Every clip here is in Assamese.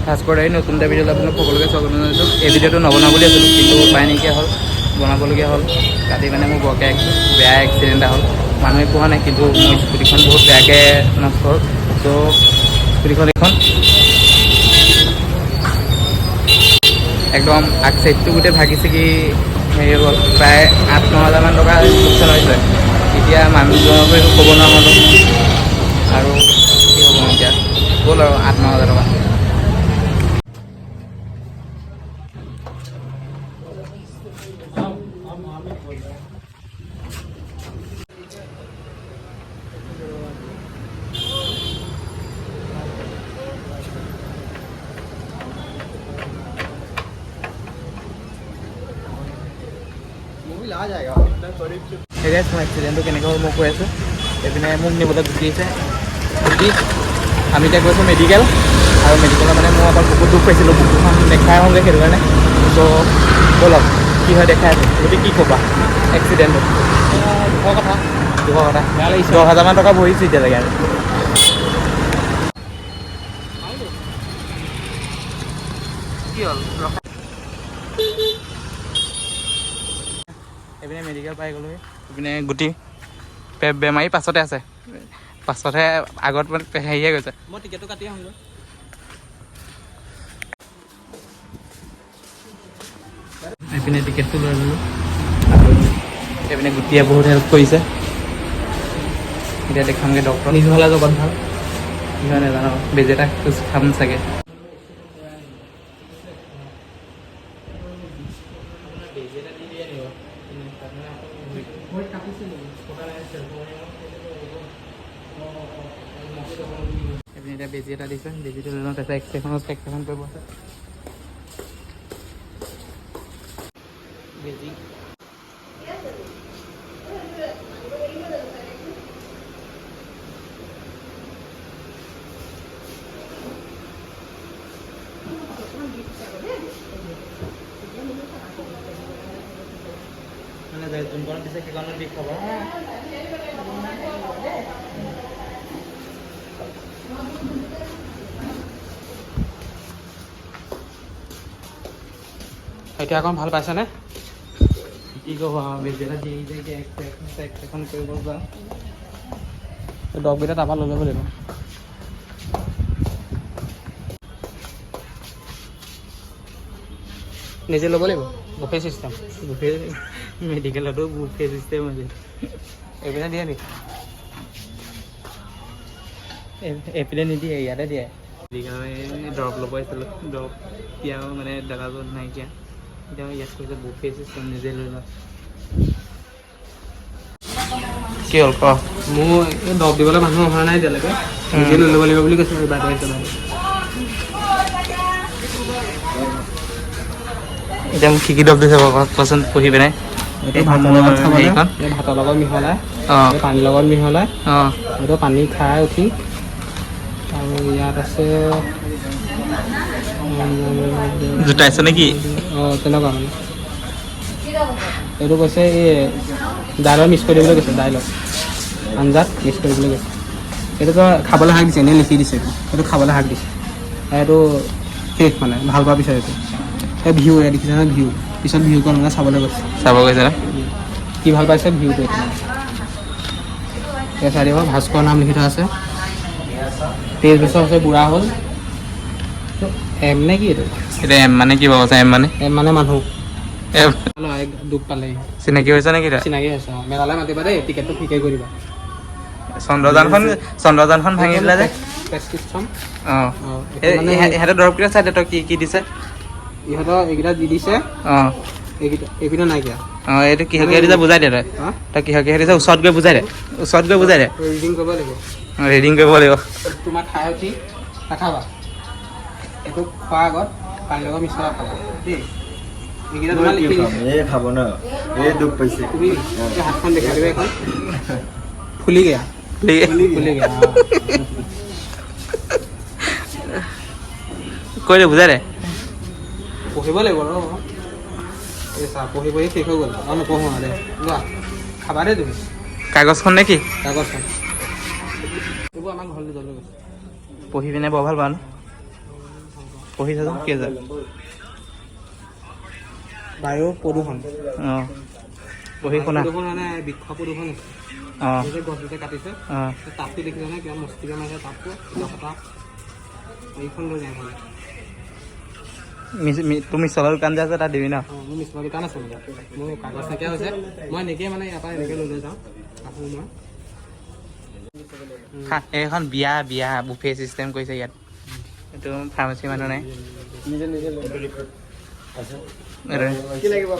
ভাস্কৰ দাই নতুন এটা ভিডিঅ'ত আপোনাক সকলোকে স্বাগতম জনাইছোঁ। এই ভিডিঅ'টো নবনাওঁ বুলি আছিলোঁ, কিন্তু উপায় নাইকিয়া হ'ল, বনাবলগীয়া হ'ল। কালি মানে মোৰ বৰকৈ বেয়া এক্সিডেণ্ট এটা হ'ল। মানুহে পোৱা নাই, কিন্তু মোৰ স্কুটিখন বহুত বেয়াকৈ নষ্ট হ'ল। ত' স্কুটিখন একদম আগ চাইডটো গোটেই ভাগি ছিগি হেৰি হ'ল, প্ৰায় 8-9 হাজাৰমান টকা লোকচান হৈছে। এতিয়া মানুহজনকো একো ক'ব নোৱাৰা হ'লোঁ, আৰু কি হ'ব এতিয়া, গ'ল আৰু 8-9 হাজাৰ টকা। এতিয়া মই এক্সিডেণ্টটো কেনেকৈ হ'ল মই কৈ আছোঁ। এইপিনে মোক নিবলৈ গুচি আহিছে, গুচি আমি এতিয়া গৈছোঁ মেডিকেল, আৰু মেডিকেলত মানে মই অকল বুকুত দুখ পাইছিলোঁ, বুকুখন দেখাই আহোঁগৈ সেইটো কাৰণে। ত' ব'লক কি হয় দেখাই আছোঁ। গতিকে কি ক'বা এক্সিডেণ্টটো? দুখৰ কথা বেয়া লাগিছে। 10 হাজাৰমান টকা ভৰিছোঁ এতিয়ালৈকে। আৰু কি হ'ল এইপিনে মেডিকেল পাই গ'লোহি। এইপিনে গুটি বেমাৰী পাছতে আছে, পাছতহে আগত মানে হেৰিয়ে গৈছে। মই টিকেটটো কাটি আহোঁগৈ। এইপিনে টিকেটটো লৈ ল'লোঁ, আৰু এইপিনে গুটিয়ে বহুত হেল্প কৰিছে। এতিয়া দেখামগৈ ডক্টৰ। নিজ হ'লে জগত ভাল, কি হয় নাজানো, বেজি এটা খাম চাগে। এইপিনে এতিয়া বেজি এটা দিছে, বেজিটো লৈ লওঁ, তাৰপিছত এক্সৰেখন কৰিব আছে। বেজি মানে যোনকণ দিছে সেইকণত বিষ হ'ব। এতিয়া অকণ ভাল পাইছেনে? কি ক'ব আৰু, বেজি এটা দি এক্সৰেখন কৰিব যাওঁ। দৰবকেইটা তাৰপৰা লৈ ল'ব লাগিব। নিজে ল'ব লাগিব, বুফে চিষ্টেম। বুফে মেডিকেলতো বুফে চিষ্টেম আছে। এইপিনে দিয়ে নেকি? এইপিনে নিদিয়ে, ইয়াতে দিয়ে। মেডিকেলৰ দৰৱ ল'ব আহিছিলোঁ, দৰৱ দিয়াও মানে দাদাজন নাইকিয়া। এতিয়া ইয়াত কৈছে বুফে চিষ্টেম, নিজে লৈ লওঁ। কি হ'ল ক? মোৰ এই দৰৱ দিবলৈ মানুহ অহা নাই এতিয়ালৈকে, নিজে লৈ ল'ব লাগিব বুলি কৈছে। বাইদেউ আহিছে বাইদেউ। এতিয়া মোক কি দৰৱ দিছে কচোন, পঢ়ি পিনে। এইটো ভাতৰ লগত খাবলৈ, এই ভাতৰ লগত মিহলাই, এই পানীৰ লগত মিহলাই, এইটো পানী খাই উঠি, আৰু ইয়াত আছে জোতাইছে নেকি? অঁ তেনেকুৱা মানে। এইটো কৈছে এই দাইলত মিক্স কৰি দিবলৈ কৈছে, দাইলত আঞ্জাত মিক্স কৰিবলৈ কৈছে। এইটোতো খাবলৈ শাক দিছে, এনেই লিখি দিছে। এইটো খাবলৈ শাক দিছে, এইটো শেষ মানে ভাল পোৱাৰ পিছত। এইটো এই ভিউ দেখিছে নহয়, ভিউ পিছত ভিউকণ মানে চাবলৈ গৈছে। চাব গৈছে না? কি ভাল পাইছে ভিউটো? এই চাই দিব, ভাস্কৰ নাম লিখি থোৱা আছে। 23 বছৰ হৈছে, বুঢ়া হ'ল। এম নে কি এইটো? এতিয়া এম মানে কি বাৰু? এম মানে এম মানে মানুহ। এম দুখ পালে, চিনাকি হৈছে নেকি? চিনাকি হৈছে। মেলালৈ মাতিবা দেই, টিকেটটো ফ্ৰীকৈ কৰি দিবা। চন্দ্ৰযানখন ভাঙি দিলে যে। প্ৰেছক্ৰিপশ্যন। অঁ, ইহঁতে দৰৱকেইটা চাই দে, তই কি দিছে? ইহঁতৰ এইকেইটা দি দিছে। অঁ, এইকেইটা নাইকিয়া। অঁ, এইটো কিহকে দিছে বুজাই দে। তই কিহকে দিছে ওচৰত গৈ বুজাই দে, ৰিডিং কৰিব লাগিব। ৰিডিং কৰিব লাগিব। তোমাক খাই উঠি নাখাবা, এইটো খোৱাৰ আগত পানীৰ লগত মিছলা খাবা দেই। এইকেইটা তোমাৰ লিখি দিছে। খাব ন, এই দুখ পাইছে। তুমি হাতখন দেখাই দিবা, এখন ফুলি গয়া, ফুলি গয়া। কৈ দে, বুজাই দে। পঢ়িব লাগিব ৰ। এই চা, পঢ়ি শেষ হৈ গ'ল। অঁ নপঢ়ো আৰু দে, লোৱা খাবা দেই তুমি। কাগজখন নে কি? কাগজখন এইবোৰ আমাক ঘৰলৈ লৈ গৈছে। পঢ়ি পিনে বৰ ভাল পাওঁ ন? পঢ়ি চাচোন কি আছে বায়ু প্ৰদূষণ অঁ পঢ়ি শুনা প্ৰদূষণ মানে বৃক্ষ প্ৰদূষণ হৈছে অঁ গছ যেতিয়া কাটিছে অঁ তাপটো দেখিছে নে কিমান মস্তিকে মাৰিছে তাপটো এইখন লৈ যায় মানে তুমি চলৰ দোকান যে আছে তাত দিবি ন মোৰ মিশ্ৰৰ দোকান আছে মানে মোৰ কাগজ নাইকিয়া হৈছে মই এনেকৈ মানে ইয়াৰ পৰা এনেকৈ লৈ যাওঁ কাপোৰ মই এইখন বিয়া বুফে চিষ্টেম কৰিছে ইয়াত এইটো ফাৰ্মাচী মানুহ নাই নিজে নিজে লৈ এইটো কি লাগিব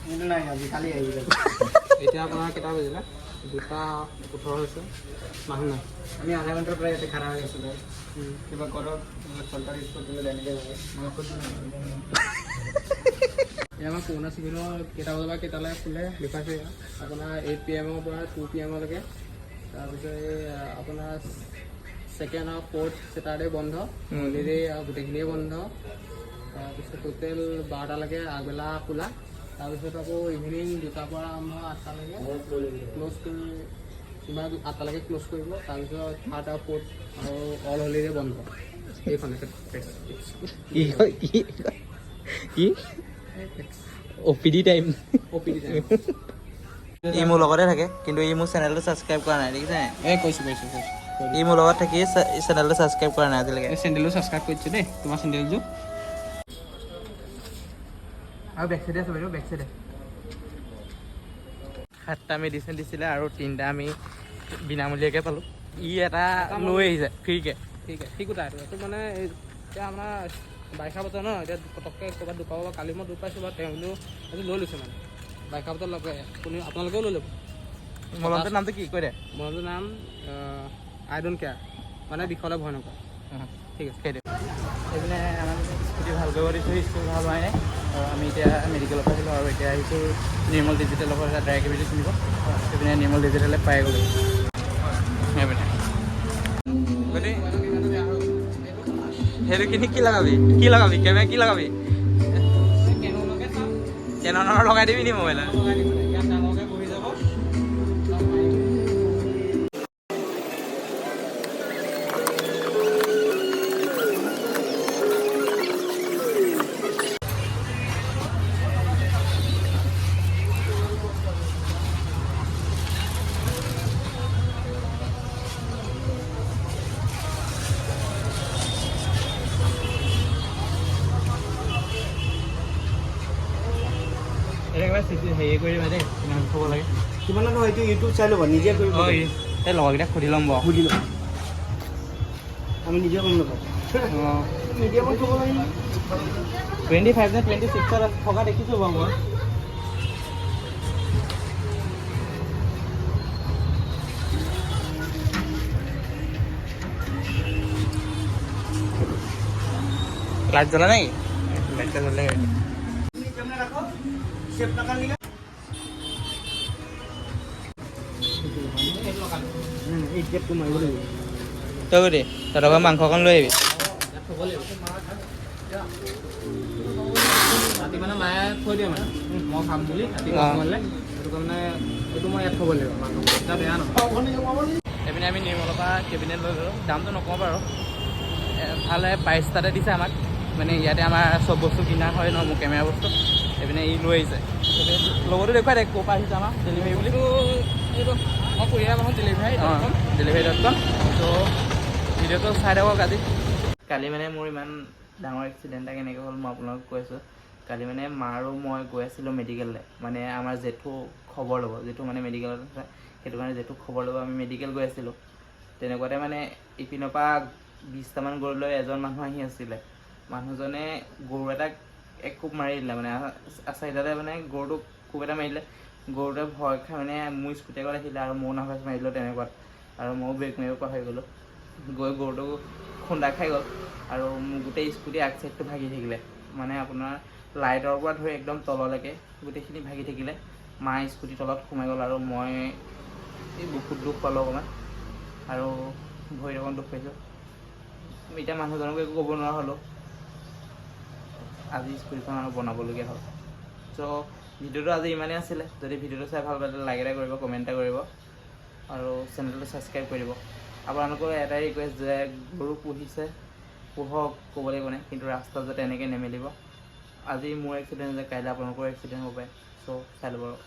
এইটো নাই আজি কালি আহিব এতিয়া আপোনাৰ কেইটা বাজিলে 2:18 হৈছে মানুহ নাই আমি আধা ঘণ্টাৰ পৰা ইয়াতে খাৰা হৈ আছিলোঁ কিবা কৰক চৰকাৰী স্কুল দিলে এনেকৈ যায় এতিয়া আমাৰ পুৰণা চিভিলৰ কেইটা বজাৰ পৰা কেইটালৈ খোলে দেখুৱাইছে আপোনাৰ 8 PM পৰা 2 PM লৈকে তাৰপিছত এই আপোনাৰ 2nd আৰু 4th ছেটাৰডে বন্ধ হলিডে গোটেইখিনিয়ে বন্ধ তাৰপিছত টোটেল 12টালৈকে আগবেলা খোলা তাৰপিছত আকৌ ইভিনিং 2টাৰ পৰা আৰম্ভ 8টালৈকে ক্ল'জ কৰি কিবা 8টালৈকে ক্ল'জ কৰিব তাৰপিছত 3rd আৰু 4th আৰু অল হলিডে বন্ধ এইখনে কি OPD টাইম OPD টাইম ই মোৰ লগতে থাকে কিন্তু ই মোৰ চেনেলটো ছাবস্ক্ৰাইব কৰা নাই দেখিছে এই কৈছোঁ ই মোৰ লগত থাকি চেনেলটো ছাবস্ক্ৰাইব কৰা নাই আজিলৈকে চেণ্ডেলো ছাবস্ক্ৰাইব কৰিছোঁ দেই তোমাৰ চেণ্ডেলযোৰ আৰু বেক চাইডে আছে বাইদেউ বেক চাইডে 7টা মেডিচিন দিছিলে আৰু 3টা আমি বিনামূলীয়াকৈ পালোঁ ই এটা লৈ আহিছে ফ্ৰীকৈ ঠিক আছে ঠিক কথা এইটো মানে এতিয়া আমাৰ বাৰিষা বতৰ ন এতিয়া পটককৈ ক'ৰবাত দুখ পাব কালি মই দুখ পাইছোঁ বাৰু তেওঁ এইটো লৈ লৈছে মানে বাৰিষা বতৰ লগে আপুনি আপোনালোকেও লৈ ল'ব মলমটোৰ নামটো কি কৈ দে মলমটোৰ নাম আই ডোণ্ট কেয়াৰ মানে বিষলৈ ভয় নকৰে ঠিক আছে সেইটোৱে এইপিনে আমাৰ স্কুটি ভাল কৰিব দিছোঁ স্কুল ভাল হোৱাই নাই আৰু আমি এতিয়া মেডিকেলৰ পৰা আহিলোঁ আৰু এতিয়া আহিছোঁ নিৰ্মল ডিজিটেলৰ পৰা ডাইৰেক্ট এভিটি চিনিব সেইপিনে নিৰ্মল ডিজিটেলে পাই গ'লোঁ সেইপিনে সেইটো কিনি কি লগাবি কেমেৰা কি লগাবি কেননৰ লগাই দিবি নি মোবাইলত ইয়াত ডাঙৰকৈ বহি যাব হেৰি কৰি দিবা দেই কিমান থ'ব লাগে কিমানত হয় এইটো ইউটিউব চাই ল'বা নিজে কৰিব অঁ এই লগৰকেইটাক সুধি ল'ম বাৰু সুধি ল'বা আমি নিজে গম নাপাওঁ অঁ মিডিয়ামত ক'ব লাগিব 25 নে 26ত থকা দেখিছোঁ বাৰু মই লাইট জ্বলা নাই লাইটটা জ্বলে এই টেপটো মাৰিব লাগিব তই দে তহঁতৰ মাংসকণ লৈ আহিবি ৰাতি মানে মায়ে থৈ দিয়ে মানে মই খাম বুলি ৰাতি মানে সেইটো কাৰণে এইটো মই ইয়াত থ'ব লাগিব মাংস এটা বেয়া নহয় এইপিনে আমি নিৰ্মলৰ পৰা কেবিনেট লৈ গ'লোঁ দামটো নকওঁ বাৰু ভালে 22টাতে দিছে আমাক মানে ইয়াতে আমাৰ চব বস্তু কিনা হয় ন মোৰ কেমেৰা বস্তু এইপিনে ই লৈ আহিছে লগতো দেখুৱাই দে ক'ৰ পৰা আহিছে আমাৰ ডেলিভাৰী বুলি এইটো মই কৰিয়া মাহত ডেলিভাৰী.com ত' ভিডিঅ'টো চাই থাকক আজি কালি মানে মোৰ ইমান ডাঙৰ এক্সিডেণ্ট এটা কেনেকৈ হ'ল মই আপোনালোকক কৈ আছোঁ কালি মানে মা আৰু মই গৈ আছিলোঁ মেডিকেললৈ মানে আমাৰ জেঠু খবৰ ল'ব যিটো মানে মেডিকেলত আছে সেইটো কাৰণে জেঠু খবৰ ল'ব আমি মেডিকেল গৈ আছিলোঁ তেনেকুৱাতে মানে ইপিনৰ পৰা 20টামান গৰু লৈ এজন মানুহ আহি আছিলে মানুহজনে গৰু এটাক এক কোব মাৰি দিলে মানে চাইডতে মানে গৰুটোক কোব এটা মাৰি দিলে গৰুটোৱে ভয় খাই মানে মোৰ স্কুটি আগত আহিলে আৰু ময়ো নাভাজ মাৰি দিলোঁ তেনেকুৱাত আৰু ময়ো ব্ৰেক মাৰিব পাহৰি গ'লোঁ গৈ গৰুটো খুন্দা খাই গ'ল আৰু মোৰ গোটেই স্কুটি আগ চাইডটো ভাগি থাকিলে মানে আপোনাৰ লাইটৰ পৰা ধৰি একদম তললৈকে গোটেইখিনি ভাগি থাকিলে মা স্কুটি তলত সোমাই গ'ল আৰু মই এই বুকুত দুখ পালোঁ অকণমান আৰু ভৰিত অকণ দুখ পাইছোঁ এতিয়া মানুহজনকো একো ক'ব নোৱাৰা হ'লোঁ আজি স্কুটিখন আৰু বনাবলগীয়া হ'ল চ' ভিডিঅ'টো আজি ইমানেই আছিলে যদি ভিডিঅ'টো চাই ভাল পালে লাইক এটা কৰিব কমেণ্ট এটা কৰিব আৰু চেনেলটো ছাবস্ক্ৰাইব কৰি দিব আপোনালোকৰ এটাই ৰিকুৱেষ্ট যে গৰু পুহিছে পোহক ক'ব লাগিব নাই, কিন্তু ৰাস্তাত যাতে এনেকৈ নেমেলিব। আজি মোৰ এক্সিডেণ্ট যে কাইলৈ আপোনালোকৰ এক্সিডেণ্ট হ'ব পাৰে, চ' চাই ল'ব আৰু।